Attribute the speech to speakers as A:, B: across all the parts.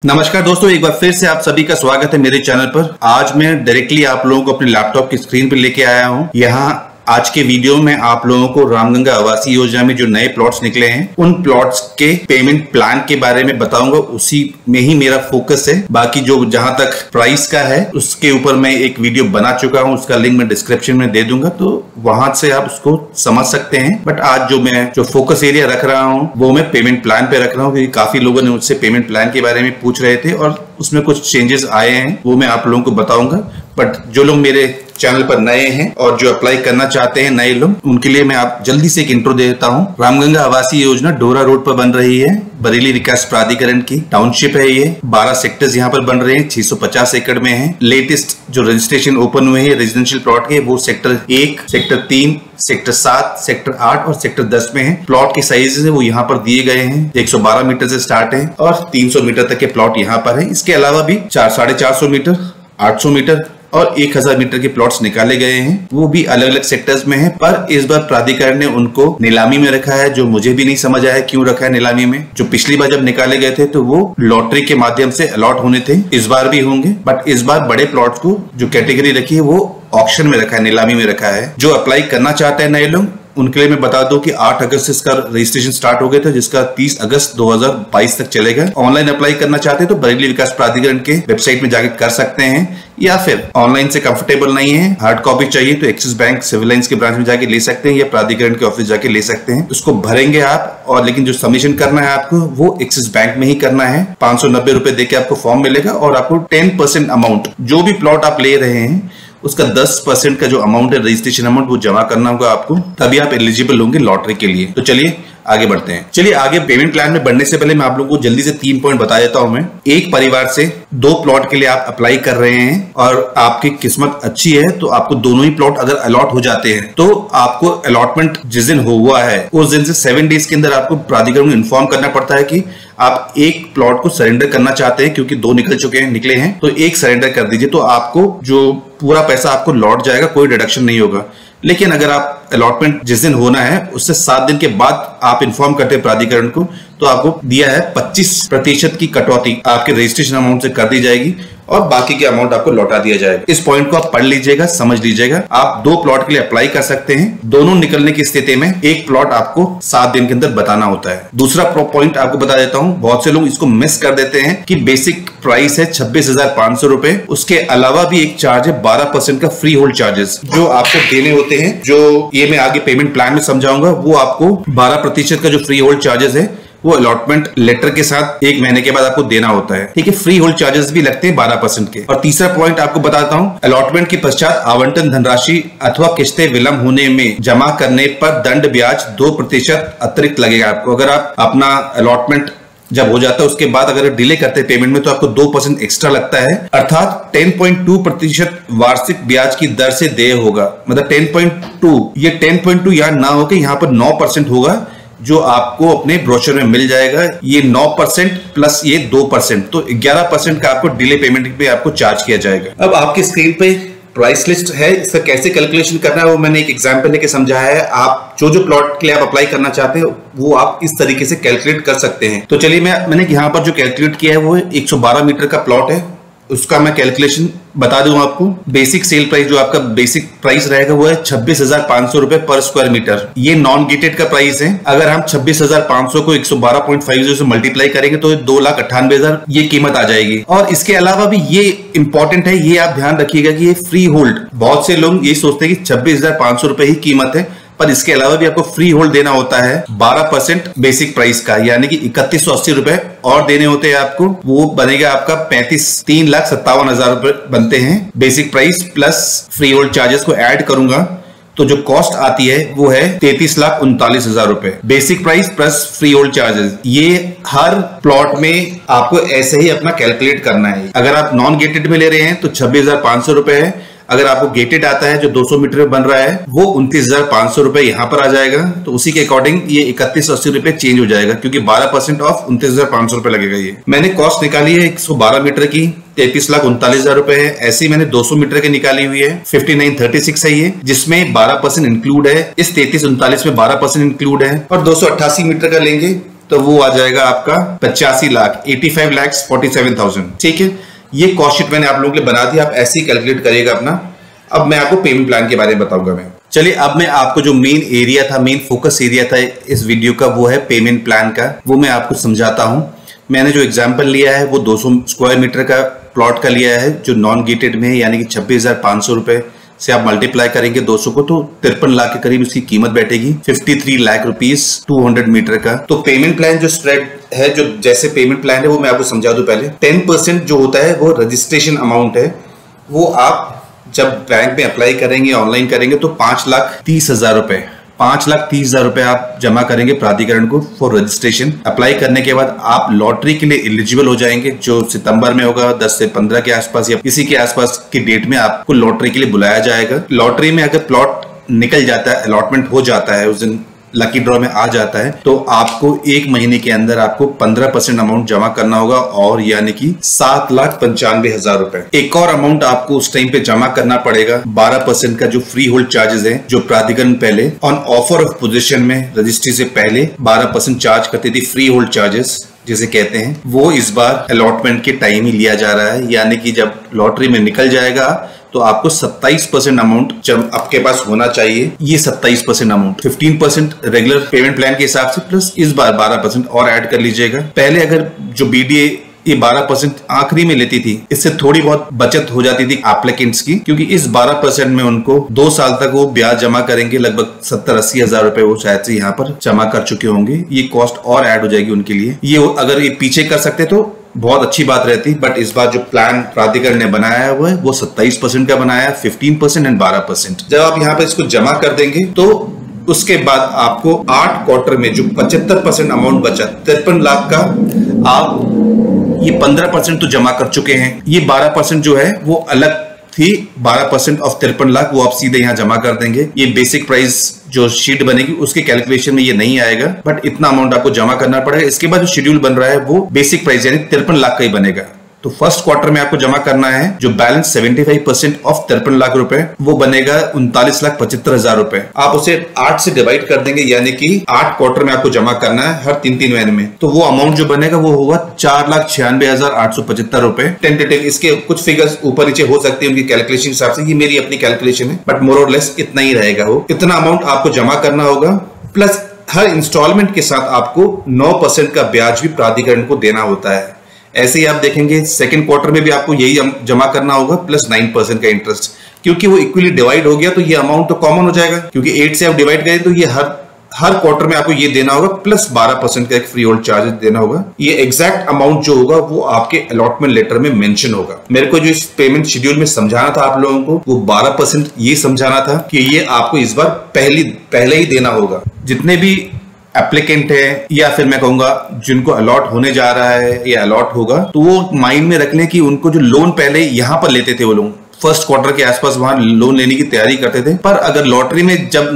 A: नमस्कार दोस्तों, एक बार फिर से आप सभी का स्वागत है मेरे चैनल पर। आज मैं डायरेक्टली आप लोगों को अपने लैपटॉप की स्क्रीन पर लेके आया हूं। यहाँ आज के वीडियो में आप लोगों को रामगंगा आवासीय योजना में जो नए प्लॉट्स निकले हैं उन प्लॉट्स के पेमेंट प्लान के बारे में बताऊंगा। उसी में ही मेरा फोकस है। बाकी जो जहां तक प्राइस का है उसके ऊपर मैं एक वीडियो बना चुका हूं, उसका लिंक मैं डिस्क्रिप्शन में दे दूंगा, तो वहां से आप उसको समझ सकते हैं। बट आज जो फोकस एरिया रख रहा हूँ वो मैं पेमेंट प्लान पे रख रहा हूँ, क्योंकि काफी लोगों ने मुझसे पेमेंट प्लान के बारे में पूछ रहे थे और उसमें कुछ चेंजेस आए हैं, वो मैं आप लोगों को बताऊंगा। बट जो लोग मेरे चैनल पर नए हैं और जो अप्लाई करना चाहते हैं नए लोग, उनके लिए मैं आप जल्दी से एक इंट्रो दे देता हूँ। रामगंगा आवासीय योजना डोरा रोड पर बन रही है, बरेली विकास प्राधिकरण की टाउनशिप है ये। 12 सेक्टर्स यहाँ पर बन रहे हैं, 650 एकड़ में है। लेटेस्ट जो रजिस्ट्रेशन ओपन हुए हैं रेजिडेंशियल प्लॉट के, वो सेक्टर 1, सेक्टर 3, सेक्टर 7, सेक्टर 8 और सेक्टर 10 में है। प्लॉट के साइजेस है वो यहाँ पर दिए गए हैं। 112 मीटर से स्टार्ट है और 300 मीटर तक के प्लॉट यहाँ पर है। इसके अलावा भी 450 मीटर, 800 मीटर और 1000 मीटर के प्लॉट्स निकाले गए हैं, वो भी अलग अलग सेक्टर्स में है। पर इस बार प्राधिकरण ने उनको नीलामी में रखा है, जो मुझे भी नहीं समझ आया क्यों रखा है नीलामी में। जो पिछली बार जब निकाले गए थे तो वो लॉटरी के माध्यम से अलॉट होने थे, इस बार भी होंगे। बट इस बार बड़े प्लॉट्स को जो कैटेगरी रखी है वो ऑक्शन में रखा है, नीलामी में रखा है। जो अप्लाई करना चाहते हैं नए लोग, उनके लिए मैं बता दूं कि 8 अगस्त से इसका रजिस्ट्रेशन स्टार्ट हो गया था, जिसका 30 अगस्त 2022 तक चलेगा। ऑनलाइन अप्लाई करना चाहते हैं तो बरेली विकास प्राधिकरण के वेबसाइट में जाकर कर सकते हैं, या फिर ऑनलाइन से कंफर्टेबल नहीं है, हार्ड कॉपी चाहिए तो एक्सिस बैंक सिविल लाइंस के ब्रांच में जाके ले सकते हैं या प्राधिकरण के ऑफिस जाके ले सकते हैं। उसको भरेंगे आप, और लेकिन जो सबमिशन करना है आपको वो एक्सिस बैंक में ही करना है। 590 रुपए देके आपको फॉर्म मिलेगा और आपको 10% अमाउंट, जो भी प्लॉट आप ले रहे हैं उसका 10% का जो अमाउंट है रजिस्ट्रेशन अमाउंट, वो जमा करना होगा आपको, तभी आप एलिजिबल होंगे लॉटरी के लिए। तो चलिए आगे बढ़ते हैं। चलिए आगे पेमेंट प्लान में बढ़ने से पहले मैं आप लोगों को जल्दी से 3 पॉइंट बता देता हूं। मैं एक परिवार से 2 प्लॉट के लिए आप अप्लाई कर रहे हैं और आपकी किस्मत अच्छी है तो आपको दोनों ही प्लॉट अगर अलॉट हो जाते हैं तो आपको अलॉटमेंट जिस दिन हुआ है उस दिन से 7 डेज के अंदर आपको प्राधिकरण को इन्फॉर्म करना पड़ता है कि आप एक प्लॉट को सरेंडर करना चाहते हैं, क्योंकि 2 निकले हैं तो एक सरेंडर कर दीजिए, तो आपको जो पूरा पैसा आपको लौट जाएगा, कोई डिडक्शन नहीं होगा। लेकिन अगर आप अलॉटमेंट जिस दिन होना है उससे 7 दिन के बाद आप इन्फॉर्म करते हैं प्राधिकरण को, तो आपको दिया है 25% की कटौती आपके रजिस्ट्रेशन अमाउंट से कर दी जाएगी और बाकी के अमाउंट आपको लौटा दिया जाएगा। इस पॉइंट को आप पढ़ लीजिएगा, समझ लीजिएगा। आप 2 प्लॉट के लिए अप्लाई कर सकते हैं। दोनों निकलने की स्थिति में एक प्लॉट आपको 7 दिन के अंदर बताना होता है। दूसरा पॉइंट आपको बता देता हूं, बहुत से लोग इसको मिस कर देते हैं कि बेसिक प्राइस है 26,500 रुपए, उसके अलावा भी एक चार्ज है 12% का फ्री होल्ड चार्जेस जो आपको देने होते हैं। जो ये मैं आगे पेमेंट प्लान में समझाऊंगा, वो आपको 12% का जो फ्री होल्ड चार्जेस है वो अलॉटमेंट लेटर के साथ 1 महीने के बाद आपको देना होता है। ठीक है, फ्री होल्ड चार्जेस भी लगते हैं 12% के। और तीसरा पॉइंट आपको बताता हूं, अलॉटमेंट के पश्चात आवंटन धनराशि अथवा किस्तें विलंब होने में जमा करने पर दंड ब्याज 2% अतिरिक्त लगेगा आपको। अगर आप अपना अलॉटमेंट जब हो जाता है उसके बाद अगर डिले करते हैं पेमेंट में तो आपको 2% एक्स्ट्रा लगता है, अर्थात 10.2% वार्षिक ब्याज की दर से देय होगा। मतलब 10.2, ये 10.2 यहाँ ना होकर यहाँ पर 9% होगा, जो आपको अपने ब्रोशर में मिल जाएगा। ये 9% प्लस ये 2%, तो 11% का आपको डिले पेमेंट पे आपको चार्ज किया जाएगा। अब आपकी स्क्रीन पे प्राइस लिस्ट है, इसका कैसे कैलकुलेशन करना है वो मैंने एक एग्जांपल लेके समझाया है। आप जो प्लॉट के लिए आप अप्लाई करना चाहते हैं वो आप इस तरीके से कैलकुलेट कर सकते हैं। तो चलिए मैंने यहाँ पर जो कैलकुलेट किया है वो 112 मीटर का प्लॉट है, उसका मैं कैलकुलेशन बता दूं आपको। बेसिक सेल प्राइस जो आपका बेसिक प्राइस रहेगा वो है 26,500 रुपए पर स्क्वायर मीटर। ये नॉन गेटेड का प्राइस है। अगर हम 26,500 को 112.50 से मल्टीप्लाई करेंगे तो 2,98,000 ये कीमत आ जाएगी। और इसके अलावा भी ये इंपॉर्टेंट है, ये आप ध्यान रखिएगा कि ये फ्री होल्ड, बहुत से लोग ये सोचते हैं कि 26,500 रुपए ही कीमत है, पर इसके अलावा भी आपको फ्री होल्ड देना होता है 12% बेसिक प्राइस का, यानी कि 3180 रुपए और देने होते हैं आपको। वो बनेगा आपका 3,57,000 रुपए बनते हैं basic price, plus free hold charges को ऐड करूंगा तो जो कॉस्ट आती है वो है 33,39,000 रुपए basic price plus free hold charges. ये हर प्लॉट में आपको ऐसे ही अपना कैलकुलेट करना है। अगर आप नॉन गेटेड में ले रहे हैं तो 26,500 रुपए है। अगर आपको गेटेड आता है जो 200 मीटर में बन रहा है वो 29,500 रुपए यहाँ पर आ जाएगा, तो उसी के अकॉर्डिंग ये 3180 रुपए चेंज हो जाएगा, क्योंकि 12% ऑफ 29,500 रुपए लगेगा। ये मैंने कॉस्ट निकाली है 112 मीटर की 33,39,000 रुपए है। ऐसे ही मैंने 200 मीटर की निकाली हुई है 5936 है ये, जिसमें 12% इंक्लूड है। इस 3339 में 12% इंक्लूड है। और 288 मीटर का लेंगे तो वो आ जाएगा आपका 85 लाख 85,47,000। ठीक है, ये कॉस्ट शीट मैंने आप लोगों के लिए बना दी, आप ऐसे ही कैलकुलेट करिएगा अपना। अब मैं आपको पेमेंट प्लान के बारे में बताऊंगा मैं। चलिए, अब मैं आपको जो मेन एरिया था, मेन फोकस एरिया था इस वीडियो का, वो है पेमेंट प्लान का। वो मैं आपको समझाता हूं। मैंने जो एग्जांपल लिया है वो 200 स्क्वायर मीटर का प्लॉट का लिया है, जो नॉन गेटेड में है, यानी कि 26,500 रुपए से आप मल्टीप्लाई करेंगे 200 को, तो 53 लाख के करीब उसकी कीमत बैठेगी। 53 लाख रुपीस 200 मीटर का। तो पेमेंट प्लान जो स्प्रेड है, जो जैसे पेमेंट प्लान है, वो मैं आपको समझा दूं पहले। 10% जो होता है वो रजिस्ट्रेशन अमाउंट है, वो आप जब बैंक में अप्लाई करेंगे, ऑनलाइन करेंगे, तो 5,30,000 रुपए 5,30,000 रुपए आप जमा करेंगे प्राधिकरण को फॉर रजिस्ट्रेशन। अप्लाई करने के बाद आप लॉटरी के लिए एलिजिबल हो जाएंगे, जो सितंबर में होगा, 10 से 15 के आसपास या इसी के आसपास की डेट में आपको लॉटरी के लिए बुलाया जाएगा। लॉटरी में अगर प्लॉट निकल जाता है, अलॉटमेंट हो जाता है, उस दिन लकी ड्रॉ में आ जाता है, तो आपको 1 महीने के अंदर आपको 15% अमाउंट जमा करना होगा, और यानी कि 7,95,000 रुपए। एक और अमाउंट आपको उस टाइम पे जमा करना पड़ेगा, 12% का जो फ्री होल्ड चार्जेस है, जो प्राधिकरण पहले ऑन ऑफर ऑफ पोजीशन में रजिस्ट्री से पहले 12% चार्ज करती थी, फ्री होल्ड चार्जेस जिसे कहते हैं, वो इस बार अलॉटमेंट के टाइम ही लिया जा रहा है। यानी कि जब लॉटरी में निकल जाएगा तो आपको 27% अमाउंट जब आपके पास होना चाहिए। ये 27% अमाउंट 15% रेगुलर पेमेंट प्लान के हिसाब से, प्लस इस बार 12% और ऐड कर लीजिएगा। पहले अगर जो बीडीए ये 12% आखिरी में लेती थी, इससे थोड़ी बहुत बचत हो जाती थी एप्लीकेंट्स की, क्योंकि इस 12% में उनको 2 साल तक वो ब्याज जमा करेंगे, लगभग 70-80 हजार रुपए वो शायद से यहाँ पर जमा कर चुके होंगे। ये कॉस्ट और ऐड हो जाएगी उनके लिए। ये अगर ये पीछे कर सकते तो बहुत अच्छी बात रहती, बट इस बार जो प्लान प्राधिकरण ने बनाया हुआ है वो 27% का बनाया है, 15% एंड 12%। जब आप यहाँ पे इसको जमा कर देंगे तो उसके बाद आपको 8 क्वार्टर में जो 75% अमाउंट बचा, 53 लाख का, आप ये 15% तो जमा कर चुके हैं। ये 12% जो है वो अलग थी, 12% ऑफ 53 लाख वो आप सीधे यहाँ जमा कर देंगे। ये बेसिक प्राइस जो शीट बनेगी उसके कैलकुलेशन में ये नहीं आएगा, बट इतना अमाउंट आपको जमा करना पड़ेगा। इसके बाद जो शेड्यूल बन रहा है वो बेसिक प्राइस यानी 53 लाख का ही बनेगा। तो फर्स्ट क्वार्टर में आपको जमा करना है जो बैलेंस 75% ऑफ 53 लाख रुपए, वो बनेगा 39,75,000 रुपए। आप उसे 8 से डिवाइड कर देंगे, यानी कि 8 क्वार्टर में आपको जमा करना है हर 3-3 महीने में, तो वो अमाउंट जो बनेगा वो होगा 4,96,875 रुपए। टेंटेटिव इसके कुछ फिगर्स ऊपर नीचे हो सकते हैं उनकी कैलकुलेशन हिसाब से, ये मेरी अपनी कैलकुलेशन है, बट मोर और लेस इतना ही रहेगा। वो इतना अमाउंट आपको जमा करना होगा, प्लस हर इंस्टॉलमेंट के साथ आपको 9% का ब्याज भी प्राधिकरण को देना होता है। ऐसे ही आप देखेंगे सेकंड क्वार्टर में भी आपको यही जमा करना होगा, प्लस 9% का इंटरेस्ट। क्योंकि वो इक्वली डिवाइड हो गया तो ये अमाउंट तो कॉमन हो जाएगा, क्योंकि 8 से आप डिवाइड करें तो ये हर क्वार्टर में आपको ये देना होगा, प्लस 12% का एक फ्री होल्ड चार्ज देना होगा। ये एग्जैक्ट अमाउंट जो होगा वो आपके अलॉटमेंट लेटर में मेंशन होगा। मेरे को जो इस पेमेंट शेड्यूल में समझाना था आप लोगों को, वो 12% ये समझाना था कि ये आपको इस बार पहले ही देना होगा। जितने भी एप्लीकेंट है, या फिर मैं कहूंगा जिनको अलॉट होने जा रहा है या अलॉट होगा, तो वो माइंड में रख लें कि उनको जो लोन पहले यहां पर लेते थे, वो लोग फर्स्ट क्वार्टर के आसपास वहां लोन लेने की तैयारी करते थे, पर अगर लॉटरी में जब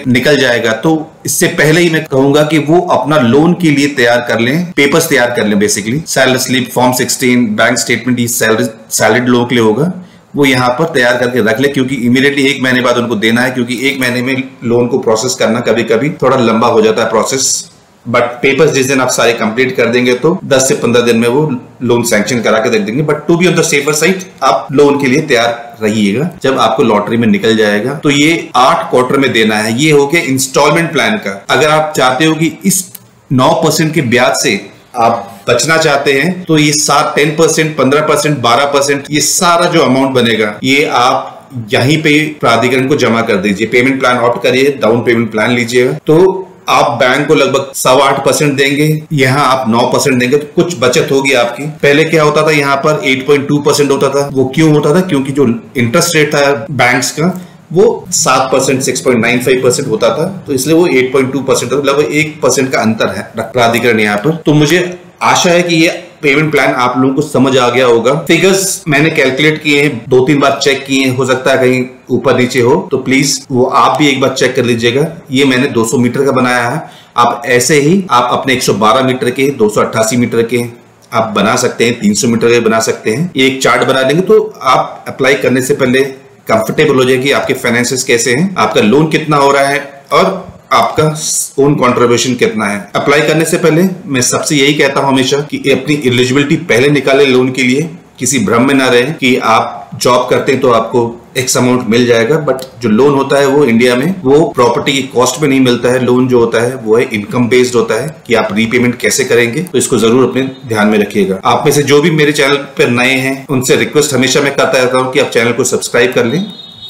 A: निकल जाएगा तो इससे पहले ही मैं कहूंगा कि वो अपना लोन के लिए तैयार कर लें, पेपर्स तैयार कर लें। Basically salary slip, form 16, bank statement, ये सैलरीड लोगों के लिए होगा, वो यहाँ पर तैयार करके रख ले, क्योंकि इमीडिएटली 1 महीने बाद उनको देना है, क्योंकि 1 महीने में लोन को प्रोसेस करना कभी कभी थोड़ा लंबा हो जाता है प्रोसेस। बट पेपर्स जिस दिन आप सारे कंप्लीट कर देंगे तो 10 से 15 दिन में वो लोन सैंक्शन करा के दे देंगे। But to be on the safer side आप लोन के लिए तैयार रहिएगा जब आपको लॉटरी में निकल जाएगा। तो ये 8 क्वार्टर में देना है। ये हो गया इंस्टॉलमेंट प्लान का। अगर आप चाहते हो कि इस 9% के ब्याज से आप बचना चाहते हैं तो ये 10%, 15%, 12% ये सारा जो अमाउंट बनेगा ये आप यहीं पे प्राधिकरण को जमा कर दीजिए। पेमेंट प्लान ऑप्ट करिए, डाउन पेमेंट प्लान लीजिएगा, तो आप बैंक को लगभग 7.25% देंगे, यहाँ आप 9% देंगे, तो कुछ बचत होगी आपकी। पहले क्या होता था, यहाँ पर 8.2% होता था। वो क्यों होता था? क्योंकि जो इंटरेस्ट रेट था बैंक्स का वो 7%, 6.95% होता था, तो इसलिए वो 8.2% लगभग 1% का अंतर है प्राधिकरण यहाँ पर। तो मुझे आशा है कि ये पेमेंट प्लान आप लोगों को समझ आ गया होगा। फिगर्स मैंने कैलकुलेट किए हैं, 2-3 बार चेक किए हैं, हो सकता है कहीं ऊपर नीचे हो, तो प्लीज वो आप भी एक बार चेक कर लीजिएगा। ये मैंने 200 मीटर का बनाया है। आप ऐसे ही आप अपने 112 मीटर के, 288 मीटर के आप बना सकते हैं, 300 मीटर के बना सकते हैं। एक चार्ट बना देंगे तो आप अप्लाई करने से पहले कंफर्टेबल हो जाएगी आपके फाइनेंसेस कैसे हैं, आपका लोन कितना हो रहा है और आपका ओन कंट्रीब्यूशन कितना है। अप्लाई करने से पहले मैं सबसे यही कहता हूं हमेशा कि अपनी एलिजिबिलिटी पहले निकाले लोन के लिए। किसी भ्रम में ना रहे कि आप जॉब करते हैं तो आपको एक्स अमाउंट मिल जाएगा, बट जो लोन होता है वो इंडिया में वो प्रॉपर्टी की कॉस्ट पे नहीं मिलता है। लोन जो होता है वो है इनकम बेस्ड होता है कि आप रीपेमेंट कैसे करेंगे, तो इसको जरूर अपने ध्यान में रखिएगा। आप में से जो भी मेरे चैनल पर नए हैं उनसे रिक्वेस्ट हमेशा मैं करता रहता हूँ कि आप चैनल को सब्सक्राइब कर लें,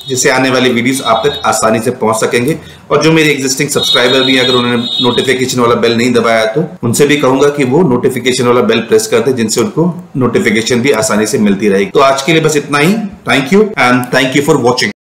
A: जिससे आने वाली वीडियोस आप तक आसानी से पहुंच सकेंगे। और जो मेरे एग्जिस्टिंग सब्सक्राइबर भी अगर उन्होंने नोटिफिकेशन वाला बेल नहीं दबाया तो उनसे भी कहूंगा कि वो नोटिफिकेशन वाला बेल प्रेस कर दे, जिनसे उनको नोटिफिकेशन भी आसानी से मिलती रहेगी। तो आज के लिए बस इतना ही। Thank you and thank you for watching.